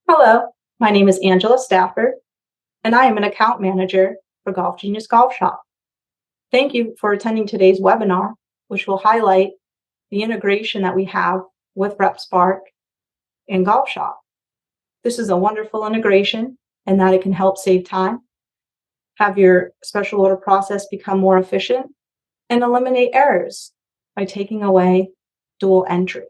Hello, my name is Angela Stafford, and I am an account manager for Golf Genius Golf Shop. Thank you for attending today's webinar, which will highlight the integration that we have with RepSpark and Golf Shop. This is a wonderful integration in that it can help save time, have your special order process become more efficient, and eliminate errors by taking away dual entry.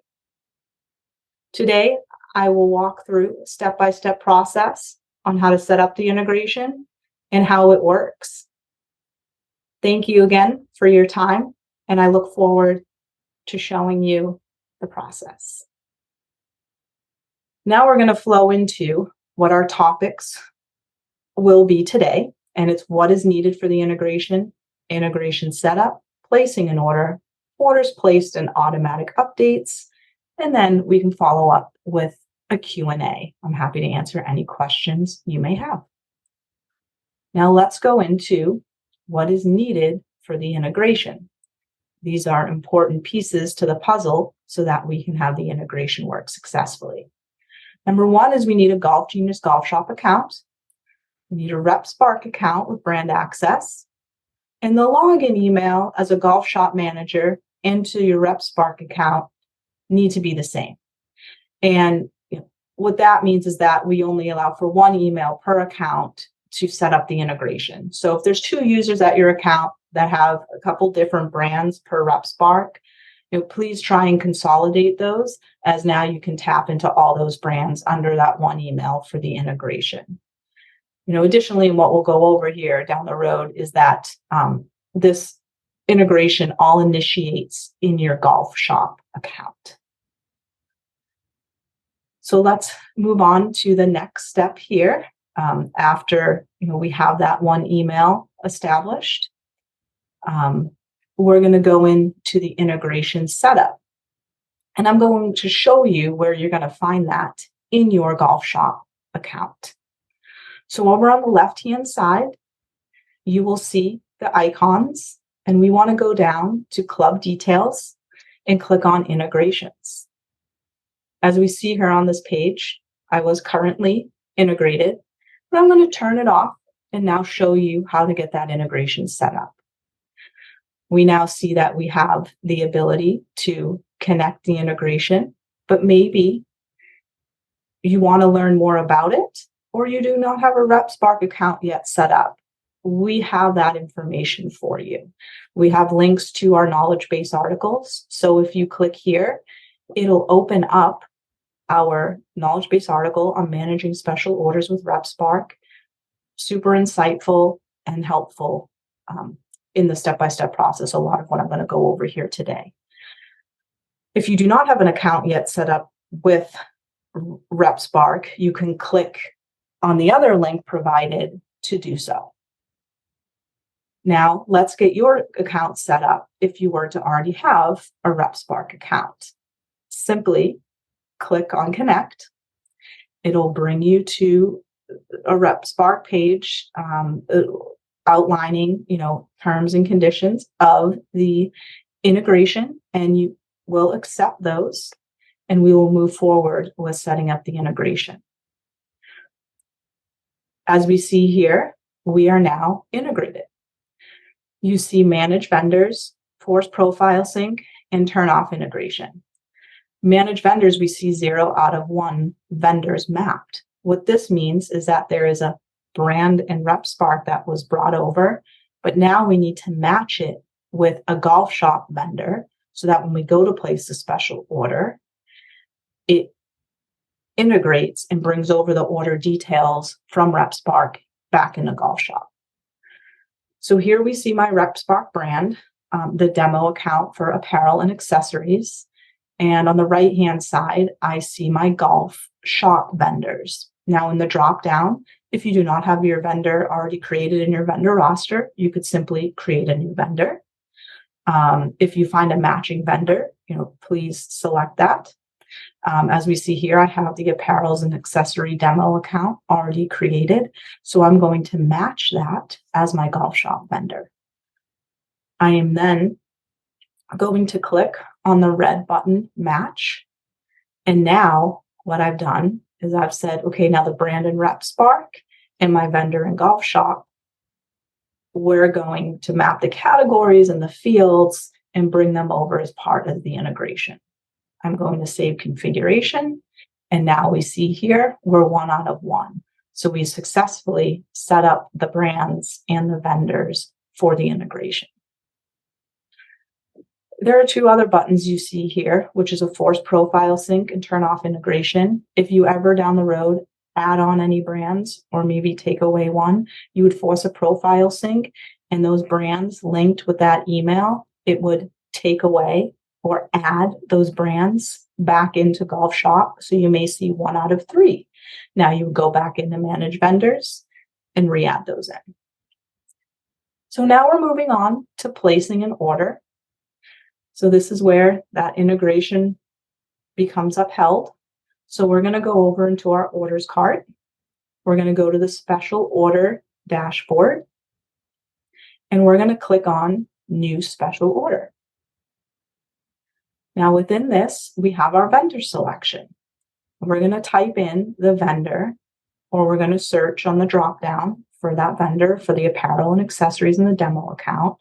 Today, I will walk through a step-by-step process on how to set up the integration and how it works. Thank you again for your time, and I look forward to showing you the process. Now we're going to flow into what our topics will be today, and it's what is needed for the integration setup, placing an order, orders placed and automatic updates, and then we can follow up with a Q&A. I'm happy to answer any questions you may have. Now let's go into what is needed for the integration. These are important pieces to the puzzle so that we can have the integration work successfully. Number one is we need a Golf Genius Golf Shop account. We need a RepSpark account with brand access. And the login email as a Golf Shop manager into your RepSpark account need to be the same. And what that means is that we only allow for one email per account to set up the integration. So if there's two users at your account that have a couple different brands per RepSpark, please try and consolidate those, as now you can tap into all those brands under that one email for the integration. Additionally, what we'll go over here down the road is that this integration all initiates in your Golf Shop account. So let's move on to the next step here. After we have that one email established, we're going to go into the integration setup. And I'm going to show you where you're going to find that in your Golf Shop account. So over on the left-hand side, you will see the icons, and we want to go down to Club Details and click on Integrations. As we see here on this page, I was currently integrated, but I'm going to turn it off and now show you how to get that integration set up. We now see that we have the ability to connect the integration, but maybe you want to learn more about it, or you do not have a RepSpark account yet set up. We have that information for you. We have links to our knowledge base articles. So if you click here, it'll open up our knowledge base article on managing special orders with RepSpark. Super insightful and helpful in the step-by-step process, a lot of what I'm going to go over here today. If you do not have an account yet set up with RepSpark, you can click on the other link provided to do so. Now, let's get your account set up if you were to already have a RepSpark account. Simply click on Connect. It'll bring you to a RepSpark page outlining, terms and conditions of the integration, and you will accept those, and we will move forward with setting up the integration. As we see here, we are now integrated. You see Manage Vendors, Force Profile Sync, and Turn Off Integration. Manage Vendors, we see 0 out of 1 vendors mapped. What this means is that there is a brand and RepSpark that was brought over, but now we need to match it with a Golf Shop vendor so that when we go to place a special order, it integrates and brings over the order details from RepSpark back in the Golf Shop. So here we see my RepSpark brand, the demo account for apparel and accessories. And on the right-hand side, I see my Golf Shop vendors. Now in the drop-down, if you do not have your vendor already created in your vendor roster, you could simply create a new vendor. If you find a matching vendor, please select that. As we see here, I have the apparels and accessory demo account already created. So I'm going to match that as my Golf Shop vendor. I am then going to click on the red button, Match. And now what I've done is I've said, okay, now the brand in RepSpark and my vendor in Golf Shop, we're going to map the categories and the fields and bring them over as part of the integration. I'm going to save configuration. And now we see here, we're 1 out of 1. So we successfully set up the brands and the vendors for the integration. There are 2 other buttons you see here, which is a force profile sync and turn off integration. If you ever down the road add on any brands or maybe take away one, you would force a profile sync, and those brands linked with that email, it would take away or add those brands back into Golf Shop. So you may see 1 out of 3. Now you would go back into manage vendors and re-add those in. So now we're moving on to placing an order. So this is where that integration becomes upheld. So we're going to go over into our orders cart. We're going to go to the special order dashboard, and we're going to click on new special order. Now within this, we have our vendor selection. We're going to type in the vendor, or we're going to search on the dropdown for that vendor for the apparel and accessories in the demo account.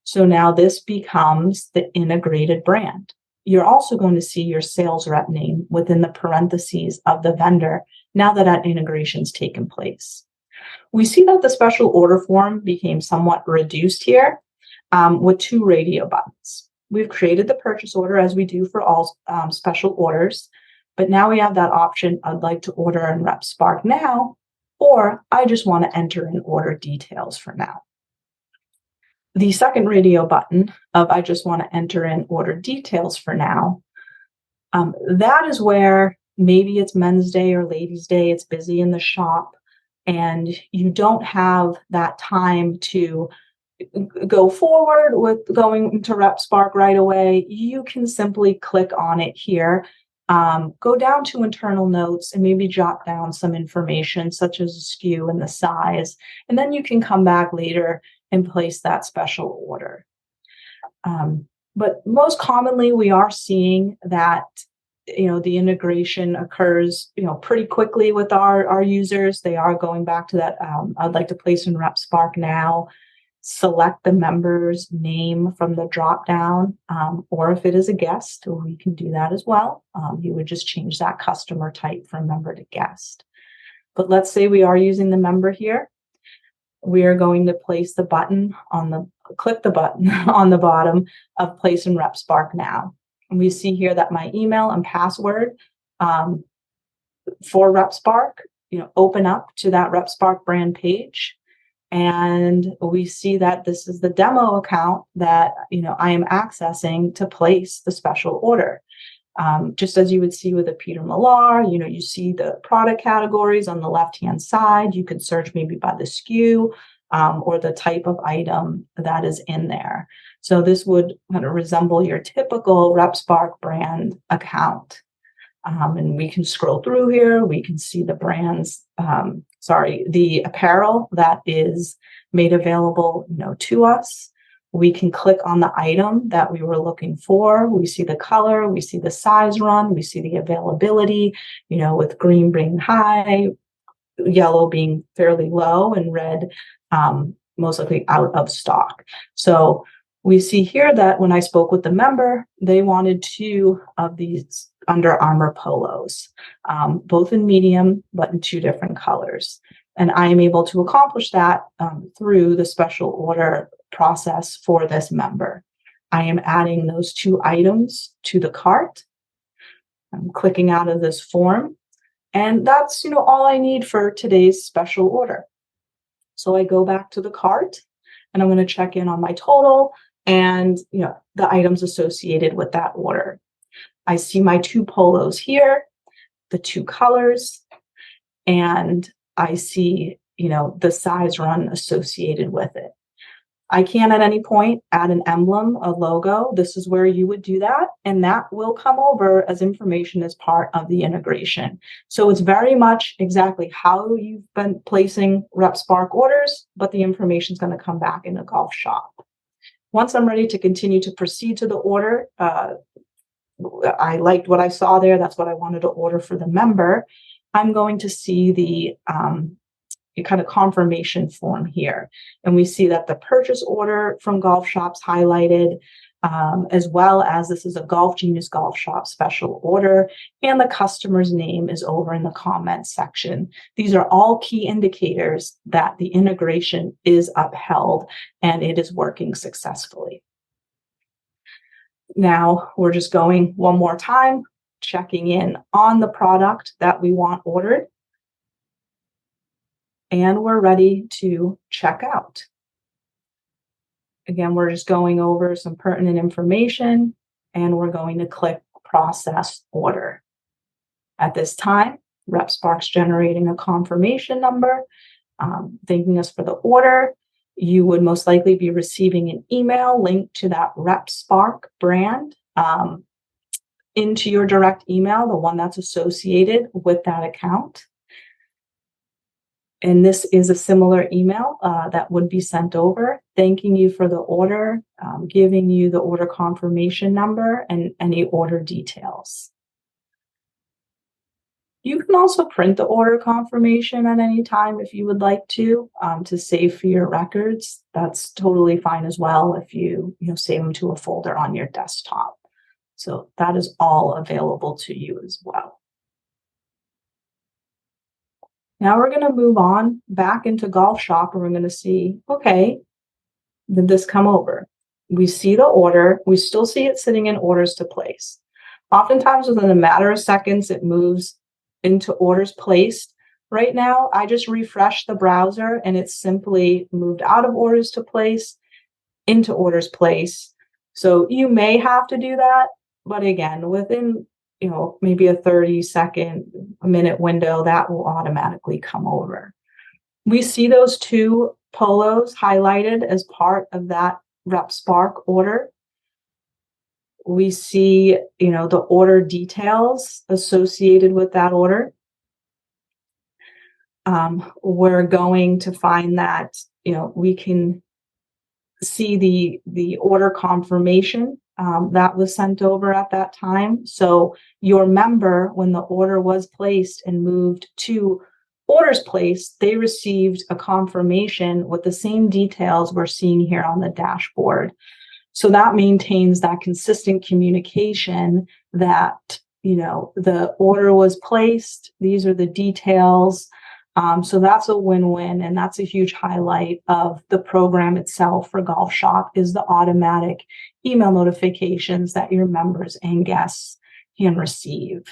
So now this becomes the integrated brand. You're also going to see your sales rep name within the parentheses of the vendor now that that integration's taken place. We see that the special order form became somewhat reduced here with 2 radio buttons. We've created the purchase order as we do for all special orders, but now we have that option, I'd like to order in RepSpark now, or I just want to enter in order details for now. The second radio button of I just want to enter in order details for now, that is where maybe it's Men's Day or Ladies' Day, it's busy in the shop, and you don't have that time to go forward with going into RepSpark right away. You can simply click on it here, go down to internal notes and maybe jot down some information such as the SKU and the size, and then you can come back later and place that special order. But most commonly, we are seeing that the integration occurs pretty quickly with our users. They are going back to that I'd like to place in RepSpark now, select the member's name from the drop down, or if it is a guest, we can do that as well. You would just change that customer type from member to guest. But let's say we are using the member here. We are going to place the button click the button on the bottom of place in RepSpark now. And we see here that my email and password for RepSpark, open up to that RepSpark brand page. And we see that this is the demo account that, I am accessing to place the special order. Just as you would see with a Peter Millar, you see the product categories on the left-hand side. You could search maybe by the SKU or the type of item that is in there. So this would kind of resemble your typical RepSpark brand account. And we can scroll through here. We can see the brands, the apparel that is made available, to us. We can click on the item that we were looking for. We see the color, we see the size run, we see the availability, with green being high, yellow being fairly low, and red most likely out of stock. So we see here that when I spoke with the member, they wanted 2 of these Under Armour polos, both in medium, but in 2 different colors. And I am able to accomplish that through the special order process for this member. I am adding those 2 items to the cart. I'm clicking out of this form, and that's all I need for today's special order. So I go back to the cart, and I'm going to check in on my total and the items associated with that order. I see my 2 polos here, the 2 colors, and I see the size run associated with it. I can at any point add an emblem, a logo. This is where you would do that, and that will come over as information as part of the integration. So it's very much exactly how you've been placing RepSpark orders, but the information is going to come back in the Golf Shop. Once I'm ready to continue to proceed to the order, I liked what I saw there. That's what I wanted to order for the member. I'm going to see the kind of confirmation form here. And we see that the purchase order from Golf Shop's highlighted, as well as this is a Golf Genius Golf Shop special order, and the customer's name is over in the comments section. These are all key indicators that the integration is upheld and it is working successfully. Now we're just going one more time, checking in on the product that we want ordered. And we're ready to check out. Again, we're just going over some pertinent information and we're going to click process order. At this time, RepSpark's generating a confirmation number, thanking us for the order. You would most likely be receiving an email linked to that RepSpark brand into your direct email, the one that's associated with that account. And this is a similar email that would be sent over, thanking you for the order, giving you the order confirmation number and any order details. You can also print the order confirmation at any time if you would like to save for your records. That's totally fine as well if you save them to a folder on your desktop. So that is all available to you as well. Now we're going to move on back into Golf Shop and we're going to see, okay, did this come over? We see the order. We still see it sitting in orders to place. Oftentimes within a matter of seconds, it moves into orders placed. Right now, I just refreshed the browser and it's simply moved out of orders to place into orders placed. So you may have to do that, but again, within maybe a 30-second, a minute window, that will automatically come over. We see those two polos highlighted as part of that RepSpark order. We see, the order details associated with that order. We're going to find that, we can see the order confirmation that was sent over at that time. So your member, when the order was placed and moved to orders placed, they received a confirmation with the same details we're seeing here on the dashboard. So that maintains that consistent communication that, the order was placed, these are the details. So that's a win-win, and that's a huge highlight of the program itself for Golf Shop is the automatic email notifications that your members and guests can receive.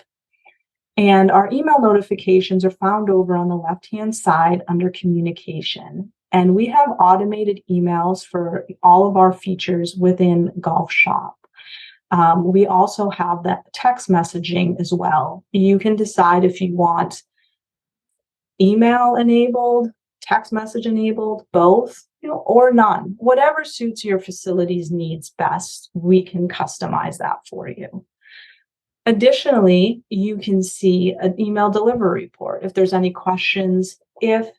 And our email notifications are found over on the left-hand side under communication. And we have automated emails for all of our features within Golf Shop. We also have that text messaging as well. You can decide if you want email enabled, text message enabled, both, or none. Whatever suits your facility's needs best, we can customize that for you. Additionally, you can see an email delivery report. If there's any questions, if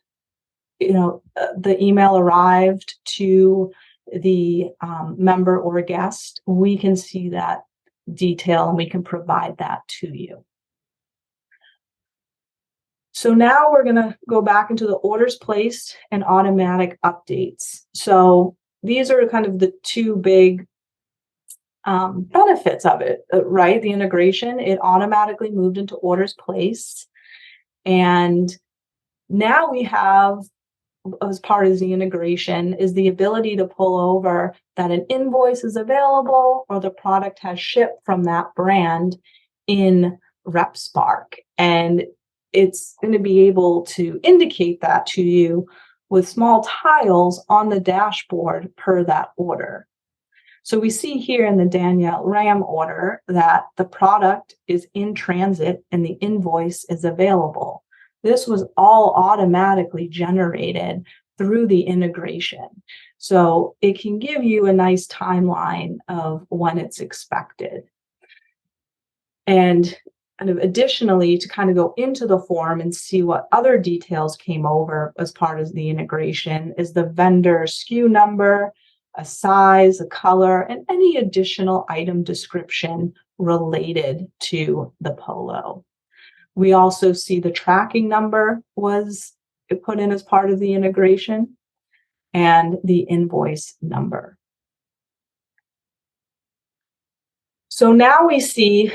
the email arrived to the member or guest, we can see that detail and we can provide that to you. So now we're going to go back into the orders placed and automatic updates. So these are kind of the two big benefits of it, right? The integration, it automatically moved into orders placed. And now we have, as part of the integration, is the ability to pull over that an invoice is available or the product has shipped from that brand in RepSpark. And it's going to be able to indicate that to you with small tiles on the dashboard per that order. So we see here in the Danielle Ram order that the product is in transit and the invoice is available. This was all automatically generated through the integration. So it can give you a nice timeline of when it's expected. And additionally, to kind of go into the form and see what other details came over as part of the integration is the vendor SKU number, a size, a color, and any additional item description related to the polo. We also see the tracking number was put in as part of the integration, and the invoice number. So now we see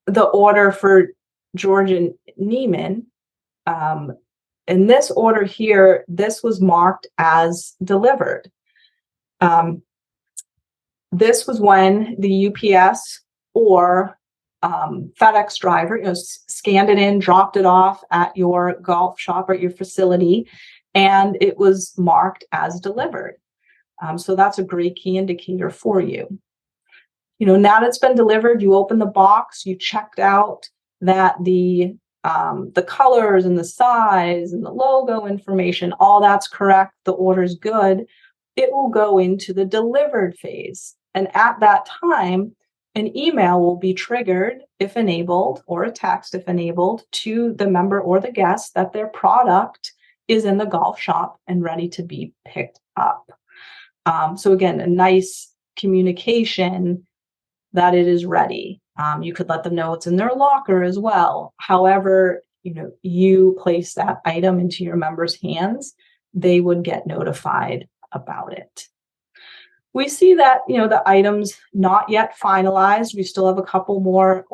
the order for George and Neiman. In this order here, this was marked as delivered. This was when the UPS or FedEx driver, scanned it in, dropped it off at your golf shop or your facility, and it was marked as delivered. So that's a great key indicator for you. Now that it's been delivered, you open the box, you checked out that the colors and the size and the logo information, all that's correct, the order's good. It will go into the delivered phase. And at that time, an email will be triggered if enabled, or a text if enabled, to the member or the guest that their product is in the golf shop and ready to be picked up. So again, a nice communication that it is ready. You could let them know it's in their locker as well. However, you place that item into your members' hands, they would get notified about it. We see that, the items not yet finalized. We still have a couple more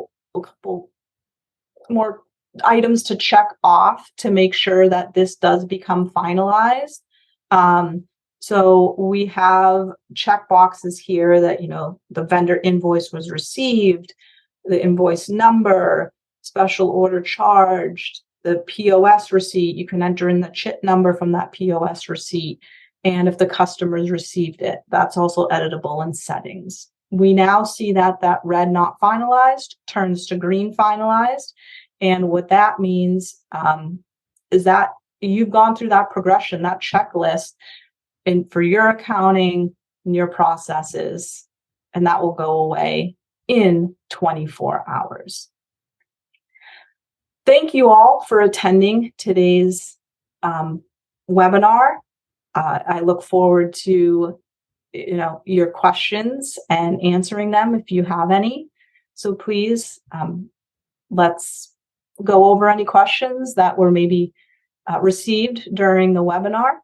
items to check off to make sure that this does become finalized. So we have check boxes here that, the vendor invoice was received, the invoice number, special order charged, the POS receipt. You can enter in the chit number from that POS receipt. And if the customer's received it, that's also editable in settings. We now see that red not finalized turns to green finalized. And what that means is that you've gone through that progression, that checklist, and for your accounting and your processes, and that will go away in 24 hours. Thank you all for attending today's webinar. I look forward to your questions and answering them if you have any. So please, let's go over any questions that were maybe received during the webinar.